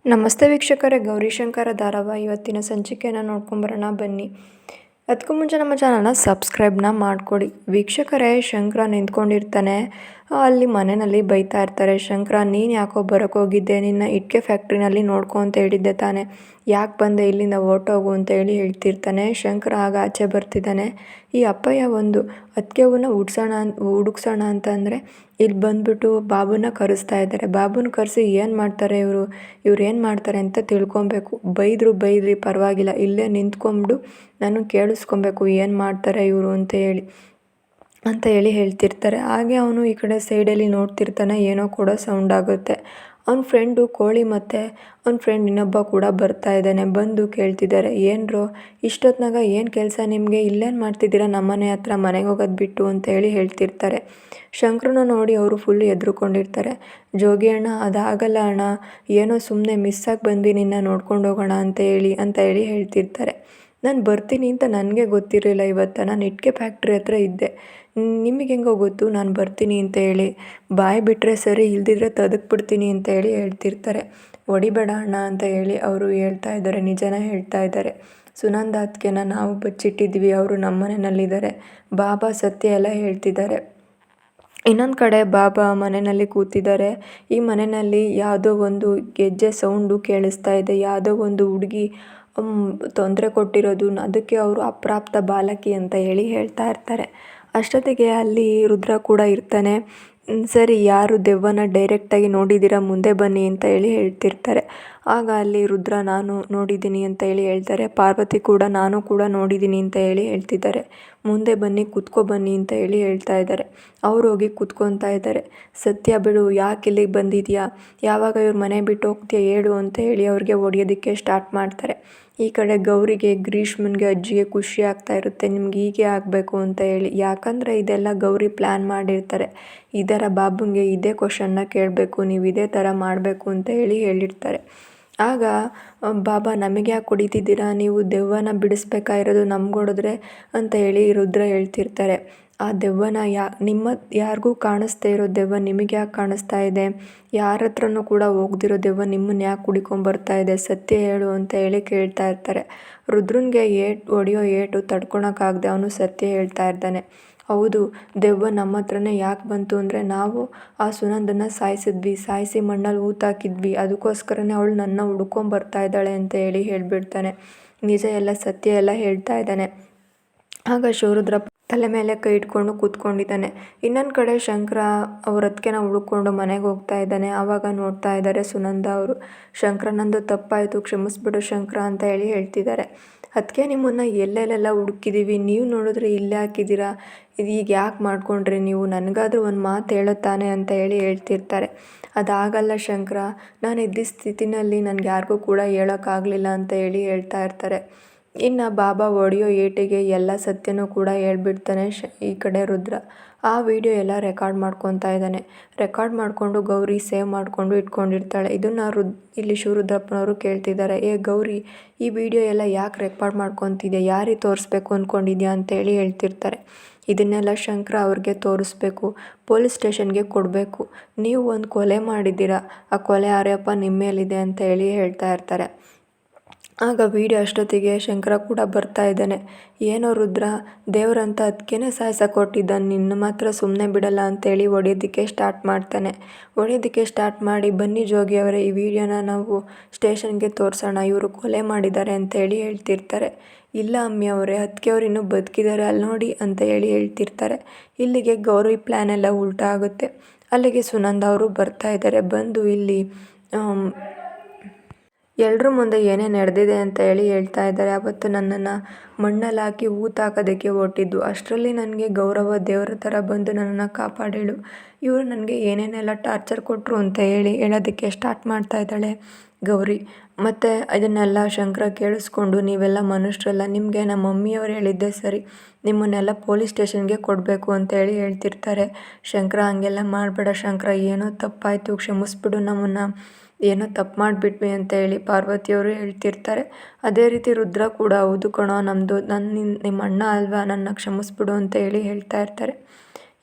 ನಮಸ್ತೆ ವೀಕ್ಷಕರೇ, ಗೌರಿಶಂಕರ ಧಾರಾವಾಹಿ ಇವತ್ತಿನ ಸಂಚಿಕೆಯನ್ನು ನೋಡ್ಕೊಂಬರೋಣ ಬನ್ನಿ. ಅದಕ್ಕೂ ಮುಂಚೆ ನಮ್ಮ ಚಾನಲ್ನ ಸಬ್ಸ್ಕ್ರೈಬ್ನ ಮಾಡ್ಕೊಳ್ಳಿ. ವೀಕ್ಷಕರೇ, ಶಂಕರ ನಿಂತ್ಕೊಂಡಿರ್ತಾನೆ. ಅಲ್ಲಿ ಮನೆಯಲ್ಲಿ ಬೈತಾ ಇರ್ತಾರೆ. ಶಂಕರ, ನೀನು ಯಾಕೋ ಬರೋಕ್ಕೋಗಿದ್ದೆ, ನಿನ್ನ ಇಟ್ಕೆ ಫ್ಯಾಕ್ಟ್ರಿನಲ್ಲಿ ನೋಡ್ಕೊ ಅಂತ ಹೇಳಿದ್ದೆ ತಾನೆ, ಯಾಕೆ ಬಂದೆ, ಇಲ್ಲಿಂದ ಹೊರ್ಟೋಗು ಅಂತ ಹೇಳ್ತಿರ್ತಾನೆ. ಶಂಕರ ಆಗ ಆಚೆ ಬರ್ತಿದ್ದಾನೆ. ಈ ಅಪ್ಪಯ್ಯ ಒಂದು ಅದಕ್ಕೆ ಅವನ್ನ ಹುಡುಕ್ಸೋಣ ಅಂತಂದರೆ ಇಲ್ಲಿ ಬಂದುಬಿಟ್ಟು ಬಾಬುನ ಕರೆಸ್ತಾ ಇದ್ದಾರೆ. ಬಾಬುನ ಕರೆಸಿ ಏನು ಮಾಡ್ತಾರೆ ಇವ್ರು ಏನು ಮಾಡ್ತಾರೆ ಅಂತ ತಿಳ್ಕೊಬೇಕು. ಬೈದ್ರಿ ಪರವಾಗಿಲ್ಲ, ಇಲ್ಲೇ ನಿಂತ್ಕೊಂಬಿಡು, ನಾನು ಕೇಳಿಸ್ಕೊಬೇಕು ಏನು ಮಾಡ್ತಾರೆ ಇವರು ಅಂತ ಹೇಳಿ ಹೇಳ್ತಿರ್ತಾರೆ. ಹಾಗೆ ಅವನು ಈ ಕಡೆ ಸೈಡಲ್ಲಿ ನೋಡ್ತಿರ್ತಾನೆ. ಏನೋ ಕೂಡ ಸೌಂಡ್ ಆಗುತ್ತೆ. ಅವ್ನ ಫ್ರೆಂಡು ಕೋಳಿ ಮತ್ತು ಅವ್ನ ಫ್ರೆಂಡ್ ಇನ್ನೊಬ್ಬ ಕೂಡ ಬರ್ತಾ ಇದ್ದಾನೆ. ಬಂದು ಕೇಳ್ತಿದ್ದಾರೆ, ಏನ್ರೋ ಇಷ್ಟೊತ್ನಾಗ ಏನು ಕೆಲಸ ನಿಮಗೆ, ಇಲ್ಲೇನು ಮಾಡ್ತಿದ್ದೀರಾ ನಮ್ಮನೆ ಹತ್ರ, ಮನೆಗೆ ಹೋಗೋದು ಬಿಟ್ಟು ಅಂತ ಹೇಳ್ತಿರ್ತಾರೆ. ಶಂಕರನ ನೋಡಿ ಅವರು ಫುಲ್ ಎದ್ರುಕೊಂಡಿರ್ತಾರೆ. ಜೋಗಿ ಅಣ್ಣ, ಅದಾಗಲ್ಲ ಅಣ್ಣ, ಏನೋ ಸುಮ್ಮನೆ ಮಿಸ್ಸಾಗಿ ಬಂದ್ವಿ, ನಿನ್ನ ನೋಡ್ಕೊಂಡು ಹೋಗೋಣ ಅಂತ ಹೇಳಿ ಹೇಳ್ತಿರ್ತಾರೆ. ನಾನು ಬರ್ತೀನಿ ಅಂತ ನನಗೆ ಗೊತ್ತಿರಲಿಲ್ಲ. ಇವತ್ತು ನಾನು ಇಟ್ಕೆ ಫ್ಯಾಕ್ಟ್ರಿ ಹತ್ರ ಇದ್ದೆ, ನಿಮಗೆ ಹೆಂಗೋ ಗೊತ್ತು ನಾನು ಬರ್ತೀನಿ ಅಂತ ಹೇಳಿ, ಬಾಯಿ ಬಿಟ್ಟರೆ ಸರಿ, ಇಲ್ದಿದ್ರೆ ಬಿಡ್ತೀನಿ ಅಂತ ಹೇಳ್ತಿರ್ತಾರೆ. ಹೊಡಿಬೇಡ ಅಣ್ಣ ಅಂತ ಅವರು ಹೇಳ್ತಾ ಇದ್ದಾರೆ. ನಿಜನ ಹೇಳ್ತಾ ಇದ್ದಾರೆ. ಸುನಂದ ಅತ್ತಿಗೆನ ನಾವು ಬಚ್ಚಿಟ್ಟಿದ್ವಿ, ಅವರು ನಮ್ಮ ಮನೆಯಲ್ಲಿದ್ದಾರೆ. ಬಾಬಾ ಸತ್ಯ ಎಲ್ಲ ಹೇಳ್ತಿದ್ದಾರೆ. ಇನ್ನೊಂದು ಕಡೆ ಬಾಬಾ ಮನೆಯಲ್ಲಿ ಕೂತಿದ್ದಾರೆ. ಈ ಮನೆಯಲ್ಲಿ ಯಾವುದೋ ಒಂದು ಗೆಜ್ಜೆ ಸೌಂಡು ಕೇಳಿಸ್ತಾ ಇದೆ. ಯಾವುದೋ ಒಂದು ಹುಡುಗಿ ತೊಂದರೆ ಕೊಟ್ಟಿರೋದು, ಅದಕ್ಕೆ ಅವರು ಅಪ್ರಾಪ್ತ ಬಾಲಕಿ ಅಂತ ಹೇಳ್ತಾ ಇರ್ತಾರೆ. ಅಷ್ಟೊತ್ತಿಗೆ ಅಲ್ಲಿ ರುದ್ರ ಕೂಡ ಇರ್ತಾನೆ. ಸರಿ, ಯಾರು ದೆವ್ವನ ಡೈರೆಕ್ಟಾಗಿ ನೋಡಿದ್ದೀರಾ, ಮುಂದೆ ಬನ್ನಿ ಅಂತ ಹೇಳ್ತಿರ್ತಾರೆ. ಆಗ ಅಲ್ಲಿ ರುದ್ರ ನಾನು ನೋಡಿದ್ದೀನಿ ಅಂತ ಹೇಳ್ತಾರೆ. ಪಾರ್ವತಿ ಕೂಡ ನಾನು ಕೂಡ ನೋಡಿದ್ದೀನಿ ಅಂತ ಹೇಳ್ತಿದ್ದಾರೆ. ಮುಂದೆ ಬನ್ನಿ, ಕುತ್ಕೊ ಬನ್ನಿ ಅಂತ ಹೇಳ್ತಾ ಇದ್ದಾರೆ. ಅವ್ರು ಹೋಗಿ ಕುತ್ಕೊತಾ ಇದ್ದಾರೆ. ಸತ್ಯ ಬಿಡು, ಯಾಕೆ ಇಲ್ಲಿಗೆ ಬಂದಿದ್ಯಾ, ಯಾವಾಗ ಇವ್ರ ಮನೆ ಬಿಟ್ಟು ಹೋಗ್ತೀಯ ಹೇಳು ಅಂತ ಅವ್ರಿಗೆ ಹೊಡೆಯೋದಕ್ಕೆ ಸ್ಟಾರ್ಟ್ ಮಾಡ್ತಾರೆ. ಈ ಕಡೆ ಗೌರಿಗೆ, ಗ್ರೀಷ್ಮನ್ಗೆ, ಅಜ್ಜಿಗೆ ಖುಷಿ ಆಗ್ತಾ ಇರುತ್ತೆ. ನಿಮ್ಗೆ ಹೀಗೆ ಆಗಬೇಕು ಅಂತ ಯಾಕಂದರೆ ಇದೆಲ್ಲ ಗೌರಿ ಪ್ಲ್ಯಾನ್ ಮಾಡಿರ್ತಾರೆ. ಇದರ ಬಾಬುಂಗೆ ಇದೇ ಕ್ವಶನ್ನ ಕೇಳಬೇಕು, ನೀವು ಇದೇ ಥರ ಮಾಡಬೇಕು ಅಂತ ಹೇಳಿರ್ತಾರೆ. ಆಗ ಬಾಬಾ, ನಮಗೆ ಯಾಕೆ ಹೊಡಿತಿದ್ದೀರಾ, ನೀವು ದೆವ್ವನ ಬಿಡಿಸ್ಬೇಕಾಗಿರೋದು ನಮ್ಗೆ ಹೊಡೆದ್ರೆ ಅಂತ ರುದ್ರ ಹೇಳ್ತಿರ್ತಾರೆ. ಆ ದೆವ್ವನ ಯಾರಿಗೂ ಕಾಣಿಸ್ತಾ ಇರೋ ದೆವ್ವ ನಿಮಗೆ ಯಾಕೆ ಕಾಣಿಸ್ತಾ ಇದೆ, ಯಾರ ಹತ್ರನೂ ಕೂಡ ಹೋಗ್ದಿರೋ ದೆವ್ವ ನಿಮ್ಮನ್ನು ಯಾಕೆ ಹುಡ್ಕೊಂಬರ್ತಾ ಇದೆ, ಸತ್ಯ ಹೇಳು ಅಂತ ಕೇಳ್ತಾ ಇರ್ತಾರೆ. ರುದ್ರನ್ಗೆ ಹೊಡೆಯೋ ಏಟು ತಡ್ಕೊಳಕ್ಕಾಗದೆ ಅವನು ಸತ್ಯ ಹೇಳ್ತಾ ಇರ್ತಾನೆ. ಹೌದು, ದೆವ್ವ ನಮ್ಮ ಹತ್ರನೇ ಯಾಕೆ ಬಂತು ಅಂದರೆ, ನಾವು ಆ ಸುನಂದನ್ನು ಸಾಯಿಸಿ ಮಣ್ಣಲ್ಲಿ ಹೂತಾಕಿದ್ವಿ, ಅದಕ್ಕೋಸ್ಕರನೇ ಅವಳು ನನ್ನ ಹುಡ್ಕೊಂಬರ್ತಾ ಇದ್ದಾಳೆ ಅಂತ ಹೇಳಿಬಿಡ್ತಾನೆ. ನಿಜ ಎಲ್ಲ, ಸತ್ಯ ಎಲ್ಲ ಹೇಳ್ತಾ ಇದ್ದಾನೆ. ಆಗ ಶಿವರುದ್ರ ತಲೆ ಮೇಲೆ ಕೈ ಇಟ್ಕೊಂಡು ಕೂತ್ಕೊಂಡಿದ್ದಾನೆ. ಇನ್ನೊಂದು ಕಡೆ ಶಂಕರ ಅವ್ರ ಅದಕ್ಕೆ ಹುಡುಕೊಂಡು ಮನೆಗೆ ಹೋಗ್ತಾ ಇದ್ದಾನೆ. ಆವಾಗ ನೋಡ್ತಾ ಇದ್ದಾರೆ ಸುನಂದ ಅವರು. ಶಂಕರ, ನಂದು ತಪ್ಪಾಯಿತು, ಕ್ಷಮಿಸ್ಬಿಡು ಶಂಕರ ಅಂತ ಹೇಳ್ತಿದ್ದಾರೆ. ಅದಕ್ಕೆ ನಿಮ್ಮನ್ನು ಎಲ್ಲೆಲ್ಲೆಲ್ಲ ಹುಡುಕಿದ್ದೀವಿ, ನೀವು ನೋಡಿದ್ರೆ ಇಲ್ಲೇ ಹಾಕಿದ್ದೀರಾ, ಇದು ಈಗ ಯಾಕೆ ಮಾಡ್ಕೊಂಡ್ರಿ ನೀವು, ನನಗಾದ್ರೂ ಒಂದು ಮಾತು ಹೇಳುತ್ತಾನೆ ಅಂತ ಹೇಳ್ತಿರ್ತಾರೆ. ಅದಾಗಲ್ಲ ಶಂಕರ, ನಾನು ಇದ್ದ ಸ್ಥಿತಿನಲ್ಲಿ ನನಗೆ ಯಾರಿಗೂ ಕೂಡ ಹೇಳೋಕ್ಕಾಗಲಿಲ್ಲ ಅಂತ ಹೇಳ್ತಾ ಇರ್ತಾರೆ. ಇನ್ನು ಬಾಬಾ ಹೊಡೆಯೋ ಏಟಿಗೆ ಎಲ್ಲ ಸತ್ಯನೂ ಕೂಡ ಹೇಳ್ಬಿಡ್ತಾನೆ ಈ ಕಡೆ ರುದ್ರ. ಆ ವಿಡಿಯೋ ಎಲ್ಲ ರೆಕಾರ್ಡ್ ಮಾಡ್ಕೊತಾ ಇದ್ದಾನೆ. ರೆಕಾರ್ಡ್ ಮಾಡಿಕೊಂಡು ಗೌರಿ ಸೇವ್ ಮಾಡಿಕೊಂಡು ಇಟ್ಕೊಂಡಿರ್ತಾಳೆ. ಇದನ್ನು ಇಲ್ಲಿ ಶಿವರುದ್ರಪ್ಪನವರು ಕೇಳ್ತಿದ್ದಾರೆ, ಗೌರಿ, ಈ ವಿಡಿಯೋ ಎಲ್ಲ ಯಾಕೆ ರೆಕಾರ್ಡ್ ಮಾಡ್ಕೊತಿದ್ಯಾ, ಯಾರಿಗೆ ತೋರಿಸ್ಬೇಕು ಅಂದ್ಕೊಂಡಿದ್ಯಾ ಅಂತ ಹೇಳ್ತಿರ್ತಾರೆ. ಇದನ್ನೆಲ್ಲ ಶಂಕರ ಅವ್ರಿಗೆ ತೋರಿಸ್ಬೇಕು, ಪೊಲೀಸ್ ಸ್ಟೇಷನ್ಗೆ ಕೊಡಬೇಕು, ನೀವು ಒಂದು ಕೊಲೆ ಮಾಡಿದ್ದೀರಾ, ಆ ಕೊಲೆ ಆರೋಪ ನಿಮ್ಮ ಮೇಲಿದೆ ಅಂತ ಹೇಳ್ತಾ ಇರ್ತಾರೆ. ಆಗ ವಿಡಿಯೋ ಅಷ್ಟೊತ್ತಿಗೆ ಶಂಕರ ಕೂಡ ಬರ್ತಾ ಇದ್ದಾನೆ. ಏನೋ ರುದ್ರ, ದೇವ್ರಂತ ಅದಕ್ಕೇನೆ ಕೊಟ್ಟಿದ್ದ, ನಿನ್ನ ಮಾತ್ರ ಸುಮ್ಮನೆ ಬಿಡಲ್ಲ ಅಂತೇಳಿ ಹೊಡೆಯೋದಕ್ಕೆ ಸ್ಟಾರ್ಟ್ ಮಾಡ್ತಾನೆ. ಹೊಡೆಯೋದಕ್ಕೆ ಸ್ಟಾರ್ಟ್ ಮಾಡಿ, ಬನ್ನಿ ಜೋಗಿ ಅವರೇ, ಈ ವಿಡಿಯೋನ ನಾವು ಸ್ಟೇಷನ್ಗೆ ತೋರಿಸೋಣ, ಇವರು ಕೊಲೆ ಮಾಡಿದ್ದಾರೆ ಅಂತ ಹೇಳ್ತಿರ್ತಾರೆ. ಇಲ್ಲ ಅಮ್ಮಿ ಅವರೇ, ಅದಕ್ಕೆ ಅವ್ರು ಇನ್ನೂ ಬದುಕಿದ್ದಾರೆ, ಅಲ್ಲಿ ನೋಡಿ ಅಂತ ಹೇಳ್ತಿರ್ತಾರೆ. ಇಲ್ಲಿಗೆ ಗೌರಿ ಪ್ಲ್ಯಾನ್ ಎಲ್ಲ ಉಲ್ಟಾ ಆಗುತ್ತೆ. ಅಲ್ಲಿಗೆ ಸುನಂದ ಅವರು ಬರ್ತಾ ಇದ್ದಾರೆ. ಬಂದು ಇಲ್ಲಿ ಎಲ್ಲರ ಮುಂದೆ ಏನೇನು ನಡೆದಿದೆ ಅಂತ ಹೇಳ್ತಾ ಇದ್ದಾರೆ. ಅವತ್ತು ನನ್ನನ್ನು ಮಣ್ಣಲ್ಲಿ ಹಾಕಿ ಹೂತಾಕೋದಕ್ಕೆ ಹೊರಟಿದ್ದು, ಅಷ್ಟರಲ್ಲಿ ನನಗೆ ಗೌರವ ದೇವರ ಥರ ಬಂದು ನನ್ನನ್ನು ಕಾಪಾಡೇಳು, ಇವರು ನನಗೆ ಏನೇನೆಲ್ಲ ಟಾರ್ಚರ್ ಕೊಟ್ಟರು ಅಂತ ಹೇಳೋದಕ್ಕೆ ಸ್ಟಾರ್ಟ್ ಮಾಡ್ತಾ ಇದ್ದಾಳೆ ಗೌರಿ. ಮತ್ತು ಇದನ್ನೆಲ್ಲ ಶಂಕರ ಕೇಳಿಸ್ಕೊಂಡು, ನೀವೆಲ್ಲ ಮನುಷ್ಯರಲ್ಲ, ನಿಮಗೆ ನಮ್ಮ ಮಮ್ಮಿಯವರು ಹೇಳಿದ್ದೆ ಸರಿ, ನಿಮ್ಮನ್ನೆಲ್ಲ ಪೊಲೀಸ್ ಸ್ಟೇಷನ್ಗೆ ಕೊಡಬೇಕು ಅಂತ ಹೇಳ್ತಿರ್ತಾರೆ. ಶಂಕರ, ಹಾಗೆಲ್ಲ ಮಾಡಬೇಡ ಶಂಕರ, ಏನೋ ತಪ್ಪಾಯಿತು, ಕ್ಷಮಿಸ್ಬಿಡು ನಮ್ಮನ್ನು, ಏನೋ ತಪ್ಪು ಮಾಡಿಬಿಟ್ವಿ ಅಂತ ಪಾರ್ವತಿಯವರು ಹೇಳ್ತಿರ್ತಾರೆ. ಅದೇ ರೀತಿ ರುದ್ರ ಕೂಡ, ಹೌದು ಕಣೋ, ನಿಮ್ಮ ಅಣ್ಣ ಅಲ್ವಾ, ನನ್ನ ಕ್ಷಮಿಸ್ಬಿಡು ಅಂತ ಹೇಳ್ತಾ ಇರ್ತಾರೆ.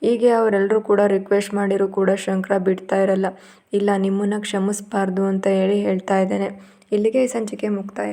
ಹೀಗೆ ಅವರೆಲ್ಲರೂ ಕೂಡ ರಿಕ್ವೆಸ್ಟ್ ಮಾಡಿರೂ ಕೂಡ ಶಂಕರ ಬಿಡ್ತಾ ಇರಲ್ಲ. ಇಲ್ಲ, ನಿಮ್ಮನ್ನು ಕ್ಷಮಿಸಬಾರ್ದು ಅಂತ ಹೇಳ್ತಾ ಇದ್ದೇನೆ. ಇಲ್ಲಿಗೆ ಈ ಸಂಚಿಕೆ ಮುಕ್ತಾಯ.